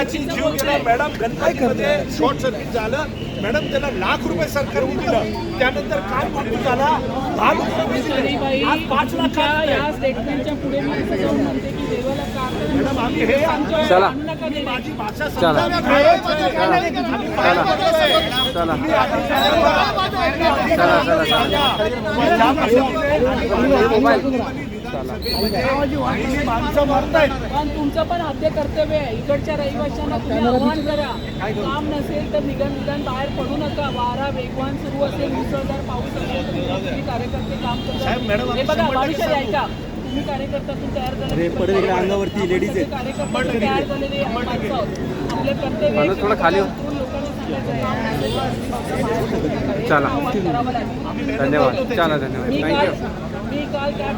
कोणाची जीव गेला मॅडम. गणपतीमध्ये शॉर्ट सर्किट झालं मॅडम, त्याला ₹1,00,000 सरकारने दिलं, त्यानंतर काय मृत्यू झाला, 10 रुपये दिले, आज 5 लाख. या स्टेटमेंटच्या पुढे मी असं जाऊन म्हणते की देवाला कारण मॅडम आम्ही हे चला माझी भाषा चला माणसं मारतायत. पण तुमचं पण आद्य कर्तव्य आहे. इकडच्या रहिवाशांना तुम्ही आव्हान करा, काम नसेल तर निदान बाहेर पडू नका. वारा वेगवान सुरू असेल, मुसळधार पाऊस असेल तर तुम्ही कार्यकर्ते काम करतात. हे बघा भविष्य ऐका, तुम्ही कार्यकर्त्यातून तयार झाले अंगावरती लेडीज आहेत, कार्यकर्ते तयार झालेले माणसं आहोत. आपले कर्तव्य थोडं खाली हो. चला धन्यवाद. चला धन्यवाद. थँक्यू. मी काल काय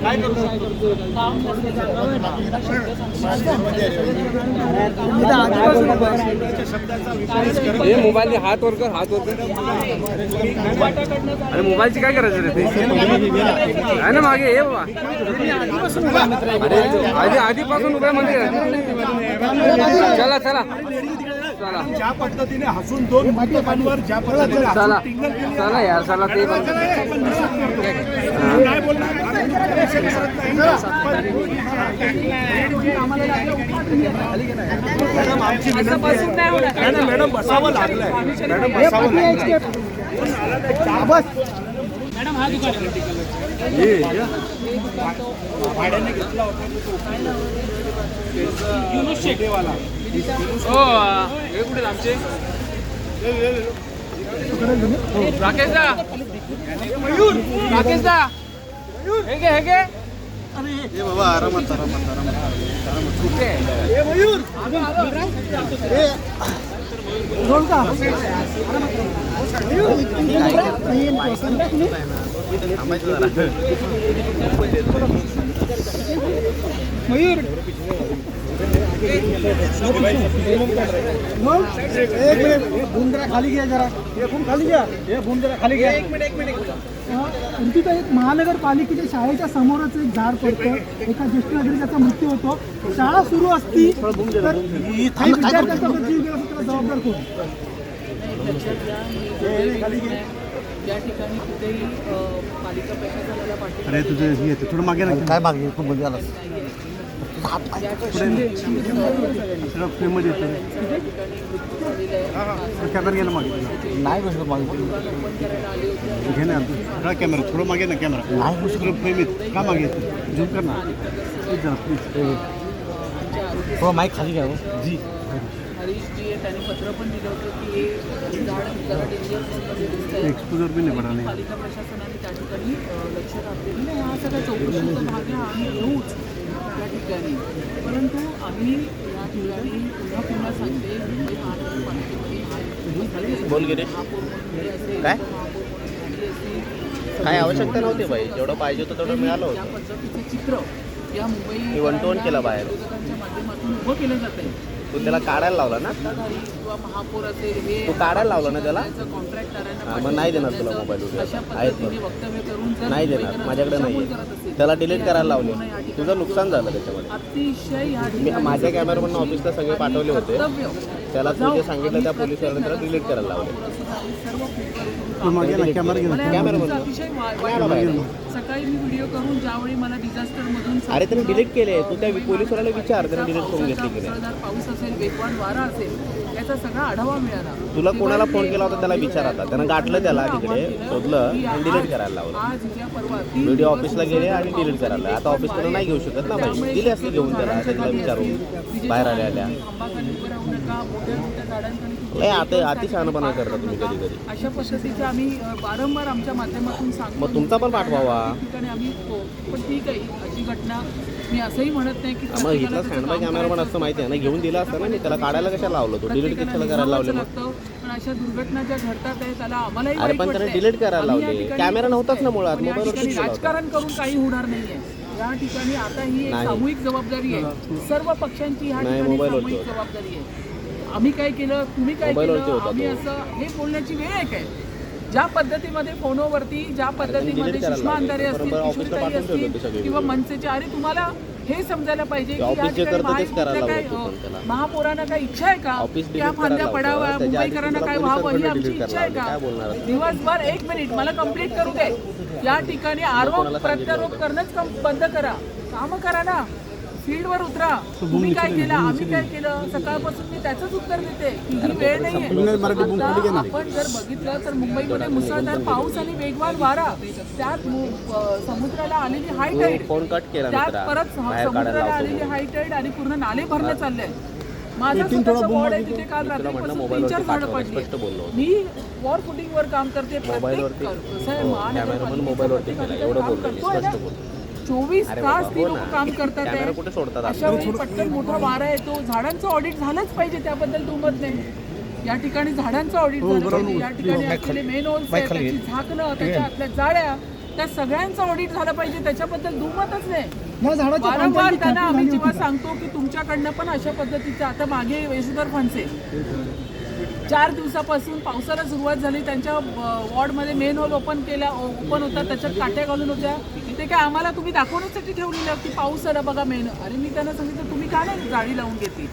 काम हे मोबाईल हात वर कर, हात वर कर. अरे मोबाईलची काय करायचं रे ते आहे ना मागे हे बाबा. अरे आधीपासून उभ्या मध्ये चला चला चला ज्या पद्धतीने हसून 2 माध्यमांवर ज्या पद्धतीने चला चला यार चला ते पण काय बोलणार मॅडम आमची विनंती आहे. मॅडम बसावं लागलंय, मॅडम बसावं लागलंय. मॅडम हा दुकान भाड्याने घेतला होता युनुस शेटेवाला. हो हे कुठे आमचे राकेश दा, राकेश दा हे घे, हे घे. हे बाबा आरामात आरामात आरामात कुठे मयूर फोन जरा खाली घ्या, जरा हे फोन खाली घ्या, हे फोन जरा खाली घ्या. एक मिनिट तिथं एक महानगरपालिकेच्या शाळेच्या समोरच एक झाड पडतं, एका ज्येष्ठ नागरिकाचा मृत्यू होतो. शाळा सुरू असती तर काही विद्यार्थ्यांचा जर जीव गेला तर त्याला जबाबदार कोण? ज्या ठिकाणी कुठेही पालिका प्रशासनाला पाठिंबा अरे तुझं हे थोडं मागे ना, काय मागे तू मध्ये आलास फ्रेममध्ये कॅमेरा घे ना मागे, नाही गोष्ट मागे घे ना तू कॅमेरा थोडं मागे ना, कॅमेरा नाही गोष्ट फ्रेमीत का मागे झूम कर ना प्लीज. हो माईक खाली घ्या जी. हरीश जी आहे त्यांनी पत्र पण दिलं होतं की हे झाड जरा डेंजर झोनमध्ये दिसतंय. एक्सपोजर भी नाही पडा. पालिका प्रशासनाने त्या ठिकाणी लक्ष घातलेलं नाही. हा सगळा चौकशीचा भाग आहे, आम्ही घेऊच त्या ठिकाणी. परंतु आम्ही या ठिकाणी पुन्हा सांगते, मुंबई महानगरपालिकेमध्ये बोल गिरे काय काय आवश्यकता नव्हती बाई, जेवढं पाहिजे होतं तेवढं मिळालं या होतं. पद्धतीचं चित्र या मुंबई वन टू वन केला बाहेर. विरोधकांच्या माध्यमातून उभं केलं जात आहे. तू त्याला काढायला लावला ना, सत्ताधारी किंवा महापौर असेल हे तू काढायला लावला ना त्याला. कॉन्ट्रॅक्टरांना मग नाही देणार तुला मोबाईल अशा आहेत पद्धतीने वक्तव्य करून जर नाही देणार, माझ्याकडे नाही आहे. त्याला डिलीट करायला लावले, तुझं नुकसान झालं त्याच्यामध्ये. अतिशय या मी माझ्या कॅमेरामधून ऑफिसला सगळे पाठवले होते, त्याला तू जे सांगितलं त्या पोलिसांनी त्याला डिलीट करायला लावले. सकाळी मी व्हिडिओ करून ज्यावेळी मला डिझास्टर मधून अरे त्याने डिलीट केले, तू त्या पोलिसवाल्याला विचार त्याने डिलीट करून घेतली की नाही. मुसळधार पाऊस असेल, वेगवान वारा असेल, याचा सगळा आढावा मिळाला. तुला कोणाला फोन केला होता त्याला विचार. आता त्यानं गाठलं, त्याला तिकडे शोधलं आणि डिलीट करायला लावलं. आज उद्या परवा व्हिडिओ ऑफिसला गेले आणि डिलीट करायला. आता ऑफिसकडे नाही घेऊ शकत ना बाई, दिले असते घेऊन त्याला, त्याला विचारून बाहेर आल्या. आंबाखाली उभं राहू नका, मोठ्या मोठ्या झाडांखाली लय अतिशहाणपणा करता तुम्ही कधी कधी. अशा पद्धतीचं आम्ही वारंवार आमच्या माध्यमातून सांगतो. मग तुमचा पण पाठवावा. ठिकाणी आम्ही पण ठीक आहे, अशी घटना मी असंही म्हणत नाही की मग इथला स्टँडबाय कॅमेरा पण असं माहिती आहे ना, घेऊन दिला असतं ना मी त्याला. काढायला कशाला लावलं, तो डिलीट कशाला करायला लावले मग. पण अशा दुर्घटना ज्या घडतात आहे त्याला आम्हालाही अरे पण त्याने डिलीट करायला लावले, कॅमेरा नव्हताच ना मुळात, मोबाईलवर राजकारण करून काही होणार नाहीये. या ठिकाणी आता ही एक सामूहिक जबाबदारी आहे, सर्व पक्षांची ह्या ठिकाणी सामूहिक जबाबदारी आहे. आम्ही काय केलं, तुम्ही काय केलं, आम्ही असं हे बोलण्याची वेळ आहे काय. ज्या पद्धतीमध्ये फोनवरती, ज्या पद्धतीमध्ये सुषमा अंधारे असतील, किशोरताई असतील किंवा मनसेचे, अरे तुम्हाला हे समजायला पाहिजे की ऑफिस या जे ठिकाणी करतं तेच करायला महायुतीतल्या लावतो काय पण त्याला. महापौरांना काय इच्छा आहे का ऑफिस त्या डिलीट फांद्या करायला पडाव्या लावतो. त्याच्या आधी मुंबईकरांना तुम्हाला काय पोलिसांकडे व्हावं ही आमची डिलीट इच्छा आहे करायला का काय बोलणार? दिवसभर 1 मिनिट मला कंप्लीट करू दे या ठिकाणी आरोप कोणाला सांगितलं प्रत्यारोप होतं? करणंच बंद करा कामं करा ना फील्डवर उतरा तुम्ही काय केलं आम्ही काय केलं सकाळपासून मी त्याचंच उत्तर देते की ही वेळ नाहीये आता आपण जर बघितलं तर मुंबईमध्ये मुसळधार पाऊस आणि वेगवान वारा त्यात समुद्राला आलेली हाय टाईड फोन कट केला त्यात मित्रा. परत बाहेर काढायला समुद्राला लावतो आलेली फोन. हाय टाईड आणि पूर्ण नाले भरले चालले माझं स्वतःचं वॉर्ड आहे तिथे काल रात्रीपासून मोबाईलवरती 3-4 झाडं पाठवा, पडली स्पष्ट बोललो. मी वॉर फुटिंगवर काम करते मोबाईलवरती. कसं आहे, हो, महानगरपालिकेचं कॅमेरामन मोबाईलवरती प्रत्येक केलं. अधिकारी एवढं काम बोललो मी, करतोय ना. स्पष्ट बोललो. 24 अरे तास बाबा, ती हो लोक ना. काम करतात कॅमेरा आहे. कुठे सोडतात अशा वेळी पटकन मोठा वारा येतो झाडांचं ऑडिट झालंच पाहिजे त्याबद्दल दुमत नाही या ठिकाणी झाडांचं ऑडिट झालं पाहिजे या ठिकाणी असलेले मेन होल्स आहेत त्याची झाकणं त्याच्या आतल्या जाळ्या त्या सगळ्यांचं ऑडिट झालं पाहिजे त्याच्याबद्दल दुमतच नाही या झाडाच्या वारंवार पांढऱ्यांची त्यांना छाटणी आम्ही झाली जेव्हा होती का? सांगतो की तुमच्याकडनं पण अशा पद्धतीचं आता मागे येशूधर फणसे 4 दिवसापासून पावसाला सुरुवात झाली त्यांच्या वॉर्डमध्ये मेन होल ओपन होता त्याच्यात काट्या घालून होत्या ते काय आम्हाला तुम्ही दाखवण्यासाठी ठेवलेलं की पाऊस आला बघा मेन अरे मी त्यांना सांगितलं तुम्ही का नाही जाळी लावून घेतली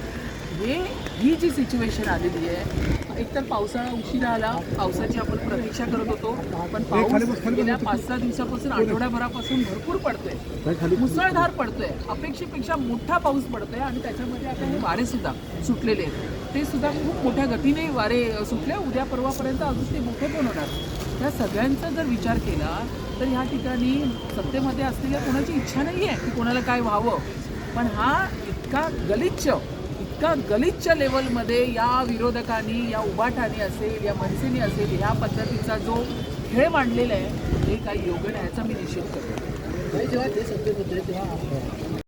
ही जी सिच्युएशन आलेली आहे एकतर पावसाळा उशिरा आला पावसाची आपण प्रतीक्षा करत होतो पण पाऊस गेल्या 5-6 दिवसापासून आठवड्याभरापासून भरपूर पडतोय मुसळधार पडतोय अपेक्षेपेक्षा मोठा पाऊस पडतोय आणि त्याच्यामध्ये आता हे वारे सुद्धा सुटलेले आहेत ते सुद्धा खूप मोठ्या गतीने वारे सुटले उद्या परवापर्यंत अजून ते मोठे पण होणार या सगळ्यांचा जर विचार केला तर ह्या ठिकाणी सत्तेमध्ये असलेल्या कोणाची इच्छा नाही आहे की कोणाला काय व्हावं पण हा इतका गलिच्छ लेवलमध्ये या विरोधकांनी या उभाटाने असेल या मनसेने असेल ह्या पद्धतीचा जो खेळ मांडलेला आहे हे काही योग्य नाही याचा मी निषेध करतो जेव्हा ते सत्तेत होते तेव्हा